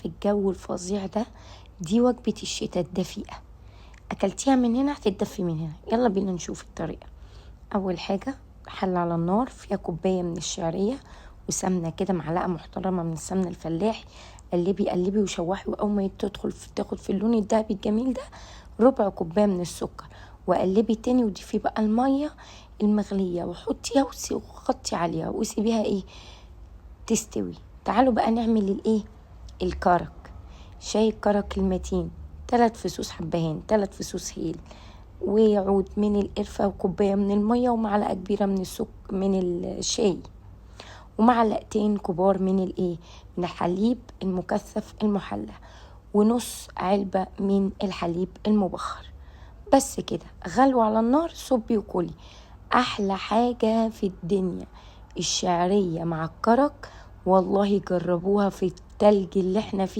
في الجو الفظيع ده دي وجبة الشتاء الدفيئة. أكلتيها من هنا هتتدفي من هنا. يلا بينا نشوف الطريقة. أول حاجة حلة على النار فيها كوباية من الشعرية وسمنة كده، معلقة محترمة من السمنة الفلاحي. قلبي قلبي وشوحي، وأول ما تاخد في اللون الدهبي الجميل ده ربع كوباية من السكر، وقلبي تاني وضيفي بقى المية المغلية وحطيها وغطي عليها وسيبيها تستوي. تعالوا بقى نعمل الكرك. شاي الكرك المتين 3 فصوص حبهان، 3 فصوص هيل، وعود من القرفة، وكوباية من المية، ومعلقة كبيرة من الشاي، ومعلقتين كبار من الحليب المكثف المحلى، ونص علبة من الحليب المبخر. بس كده، غلو على النار، صبي وكلي. احلى حاجة في الدنيا الشعرية مع الكرك، والله جربوها في التلج اللي احنا فيه.